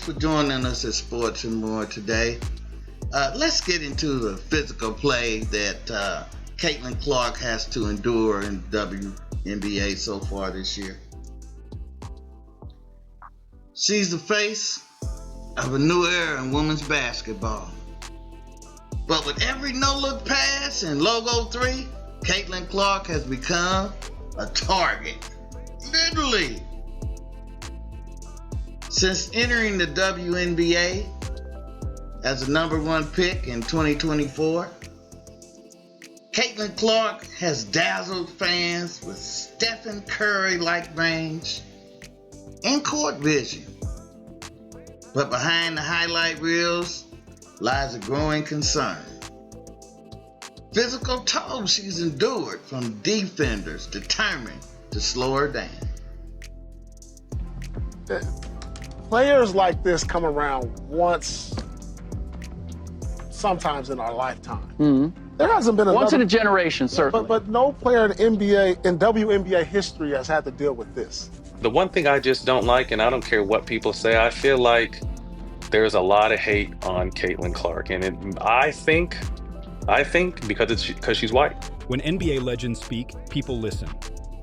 Thanks for joining us at Sports and More today. Let's get into the physical play that Caitlin Clark has to endure in WNBA so far this year. She's the face of a new era in women's basketball. But with every no-look pass and logo 3, Caitlin Clark has become a target. Literally. Since entering the WNBA as the #1 pick in 2024, Caitlin Clark has dazzled fans with Stephen Curry-like range and court vision. But behind the highlight reels lies a growing concern. Physical toll she's endured from defenders determined to slow her down. Players like this come around once, sometimes in our lifetime. Mm-hmm. There hasn't been once in a generation, certainly. But no player in WNBA history has had to deal with this. The one thing I just don't like, and I don't care what people say, I feel like there's a lot of hate on Caitlin Clark, and I think because she's white. When NBA legends speak, people listen.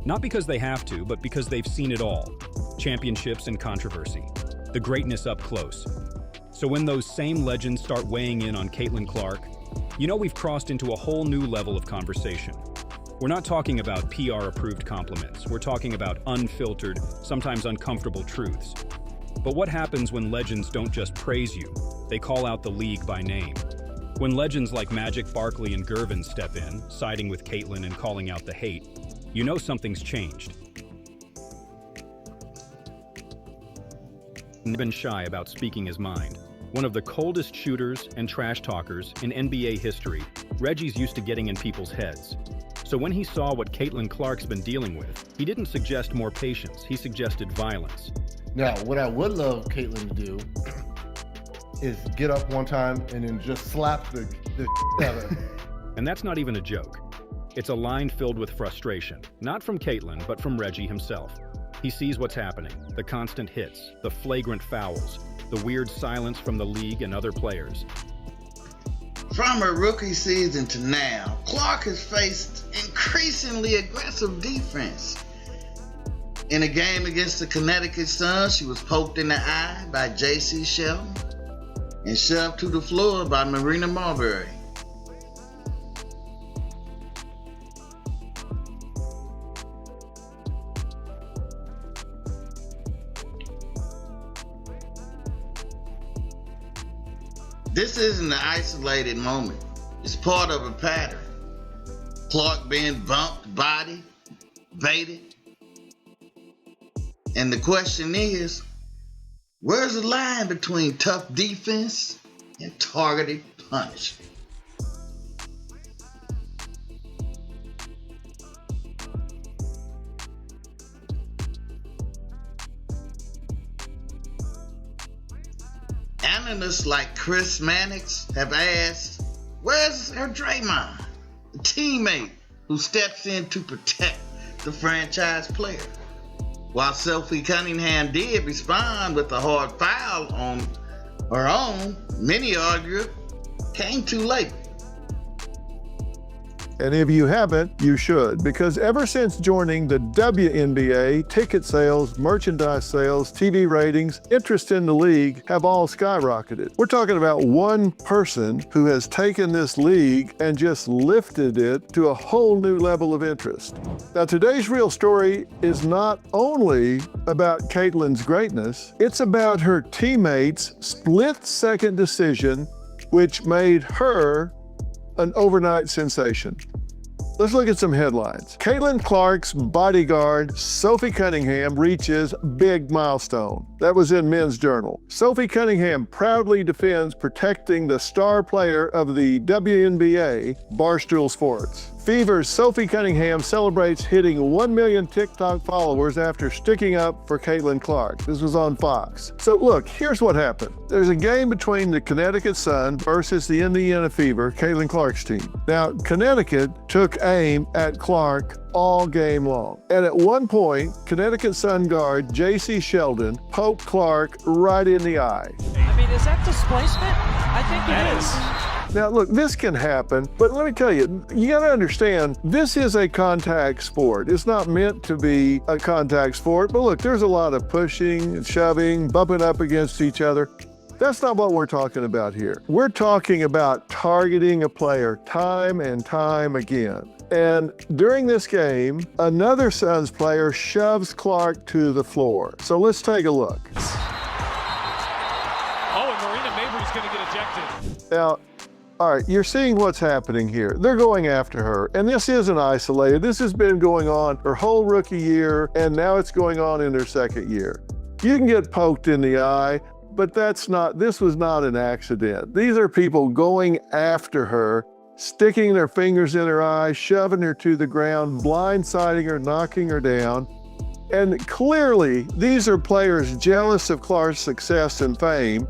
Not because they have to, but because they've seen it all. Championships and controversy. The greatness up close. So when those same legends start weighing in on Caitlin Clark, you know we've crossed into a whole new level of conversation. We're not talking about PR-approved compliments. We're talking about unfiltered, sometimes uncomfortable truths. But what happens when legends don't just praise you, they call out the league by name? When legends like Magic, Barkley, and Gervin step in, siding with Caitlin and calling out the hate, you know something's changed. Been shy about speaking his mind. One of the coldest shooters and trash talkers in NBA history, Reggie's used to getting in people's heads. So when he saw what Caitlin Clark's been dealing with, he didn't suggest more patience, he suggested violence. Now, what I would love Caitlin to do is get up one time and then just slap the out of her. And that's not even a joke. It's a line filled with frustration, not from Caitlin, but from Reggie himself. He sees what's happening, the constant hits, the flagrant fouls, the weird silence from the league and other players. From her rookie season to now, Clark has faced increasingly aggressive defense. In a game against the Connecticut Sun, she was poked in the eye by J.C. Shelton and shoved to the floor by Marina Marbury. This isn't an isolated moment. It's part of a pattern. Clark being bumped, bodied, baited. And the question is, where's the line between tough defense and targeted punishment? Analysts like Chris Mannix have asked, where's her Draymond, the teammate who steps in to protect the franchise player? While Sophie Cunningham did respond with a hard foul on her own, many argue it came too late. And if you haven't, you should, because ever since joining the WNBA, ticket sales, merchandise sales, TV ratings, interest in the league have all skyrocketed. We're talking about one person who has taken this league and just lifted it to a whole new level of interest. Now, today's real story is not only about Caitlin's greatness, it's about her teammates' split-second decision, which made her an overnight sensation. Let's look at some headlines. Caitlin Clark's bodyguard, Sophie Cunningham, reaches big milestone. That was in Men's Journal. Sophie Cunningham proudly defends protecting the star player of the WNBA, Barstool Sports. Fever's Sophie Cunningham celebrates hitting 1 million TikTok followers after sticking up for Caitlin Clark. This was on Fox. So look, here's what happened. There's a game between the Connecticut Sun versus the Indiana Fever, Caitlin Clark's team. Now, Connecticut took aim at Clark all game long. And at one point, Connecticut Sun guard J.C. Sheldon poked Clark right in the eye. I mean, is that displacement? I think it is. Now, look, this can happen, but let me tell you, you got to understand, this is a contact sport. It's not meant to be a contact sport, but look, there's a lot of pushing, shoving, bumping up against each other. That's not what we're talking about here. We're talking about targeting a player time and time again. And during this game, another Suns player shoves Clark to the floor. So let's take a look. Oh, and Marina Mabrey's going to get ejected. Now, all right, you're seeing what's happening here. They're going after her, and this isn't isolated. This has been going on her whole rookie year, and now it's going on in her second year. You can get poked in the eye, but this was not an accident. These are people going after her, sticking their fingers in her eyes, shoving her to the ground, blindsiding her, knocking her down. And clearly, these are players jealous of Clark's success and fame,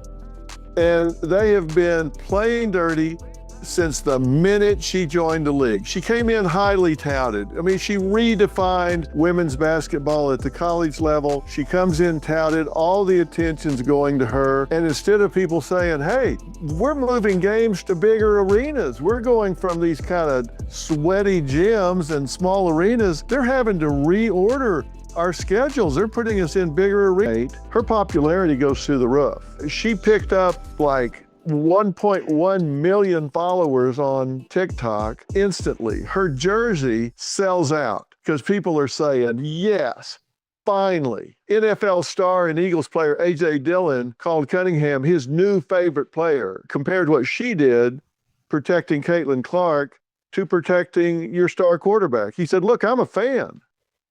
and they have been playing dirty since the minute she joined the league. She came in highly touted. I mean, she redefined women's basketball at the college level. She comes in touted, all the attention's going to her. And instead of people saying, hey, we're moving games to bigger arenas, we're going from these kind of sweaty gyms and small arenas, they're having to reorder our schedules. They're putting us in bigger arenas. Her popularity goes through the roof. She picked up like 1.1 million followers on TikTok instantly. Her jersey sells out because people are saying, yes, finally. NFL star and Eagles player A.J. Dillon called Cunningham his new favorite player, compared what she did protecting Caitlin Clark to protecting your star quarterback. He said, look, I'm a fan.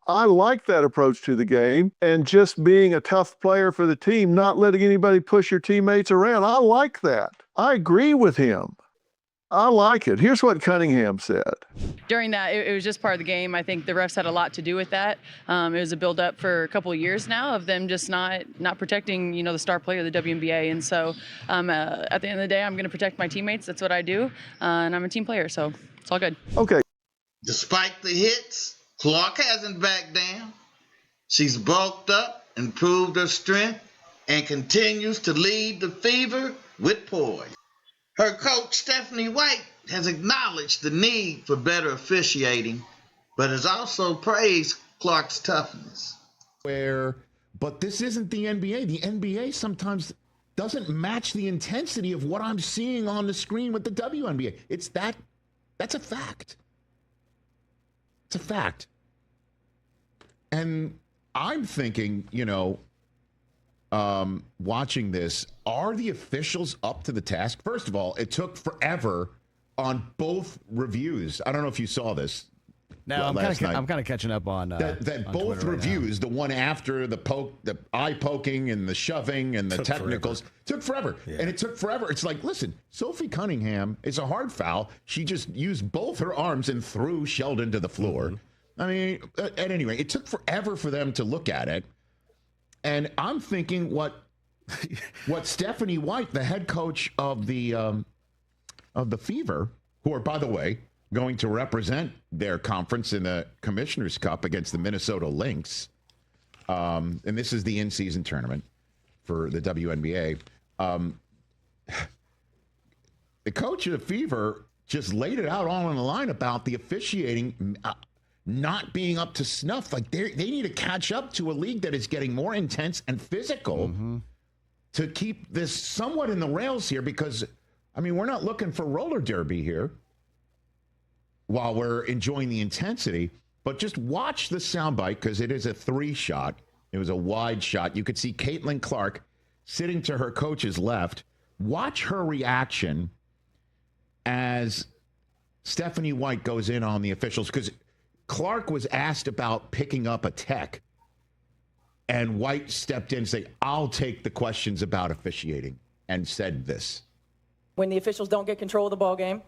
I like that approach to the game and just being a tough player for the team, not letting anybody push your teammates around. I like that. I agree with him. I like it. Here's what Cunningham said. During that, it was just part of the game. I think the refs had a lot to do with that. It was a build-up for a couple of years now of them just not protecting, the star player of the WNBA. And so at the end of the day, I'm going to protect my teammates. That's what I do. And I'm a team player, so it's all good. Okay. Despite the hits, Clark hasn't backed down. She's bulked up, improved her strength, and continues to lead the Fever with poise. Her coach, Stephanie White, has acknowledged the need for better officiating, but has also praised Clark's toughness. But this isn't the NBA. The NBA sometimes doesn't match the intensity of what I'm seeing on the screen with the WNBA. That's a fact. It's a fact. And I'm thinking, watching this, are the officials up to the task? First of all, it took forever on both reviews. I don't know if you saw this. No, I'm kind of catching up on that on both Twitter reviews, the one after the eye poking and the shoving and the technicals, took forever. Yeah. And it took forever. It's like, listen, Sophie Cunningham, it's a hard foul. She just used both her arms and threw Sheldon to the floor. Mm-hmm. I mean, at any rate, it took forever for them to look at it. And I'm thinking what Stephanie White, the head coach of the Fever, who are, by the way, going to represent their conference in the Commissioner's Cup against the Minnesota Lynx. And this is the in-season tournament for the WNBA. The coach of the Fever just laid it out all on the line about the officiating not being up to snuff. Like they need to catch up to a league that is getting more intense and physical to keep this somewhat in the rails here, because, I mean, we're not looking for roller derby here while we're enjoying the intensity, but just watch the soundbite, because it is a 3-shot. It was a wide shot. You could see Caitlin Clark sitting to her coach's left. Watch her reaction as Stephanie White goes in on the officials, because Clark was asked about picking up a tech, and White stepped in and said, I'll take the questions about officiating, and said this. When the officials don't get control of the ball game,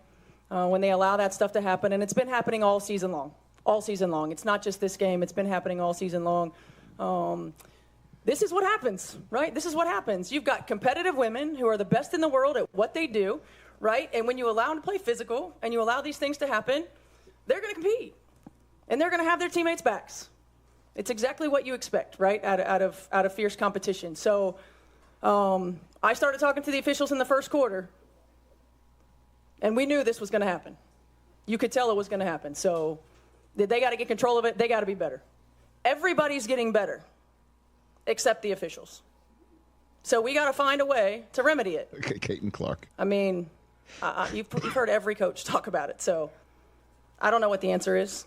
when they allow that stuff to happen. And it's been happening all season long. All season long. It's not just this game. It's been happening all season long. This is what happens, right? This is what happens. You've got competitive women who are the best in the world at what they do, right? And when you allow them to play physical and you allow these things to happen, they're going to compete. And they're going to have their teammates' backs. It's exactly what you expect, right, out of fierce competition. So I started talking to the officials in the first quarter, and we knew this was going to happen. You could tell it was going to happen. So they got to get control of it. They got to be better. Everybody's getting better except the officials. So we got to find a way to remedy it. Okay, Caitlin Clark. I mean, you've heard every coach talk about it, so I don't know what the answer is.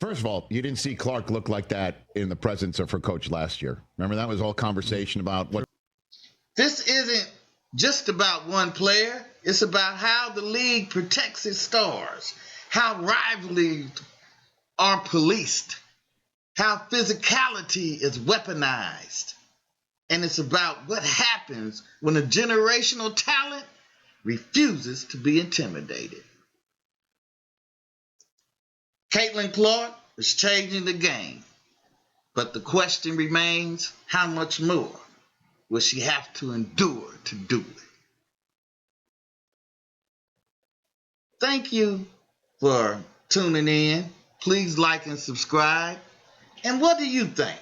First of all, you didn't see Clark look like that in the presence of her coach last year. Remember, that was all conversation about what. This isn't just about one player. It's about how the league protects its stars, how rivalries are policed, how physicality is weaponized. And it's about what happens when a generational talent refuses to be intimidated. Caitlin Clark is changing the game, but the question remains, how much more will she have to endure to do it? Thank you for tuning in. Please like and subscribe. And what do you think?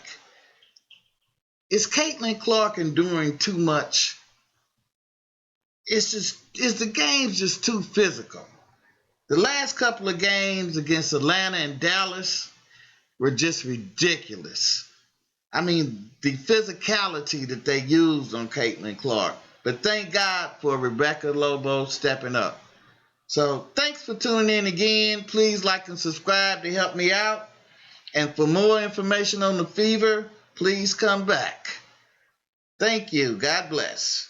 Is Caitlin Clark enduring too much? Is the games just too physical? The last couple of games against Atlanta and Dallas were just ridiculous. I mean, the physicality that they used on Caitlin Clark. But thank God for Rebecca Lobo stepping up. So thanks for tuning in again. Please like and subscribe to help me out. And for more information on the Fever, please come back. Thank you. God bless.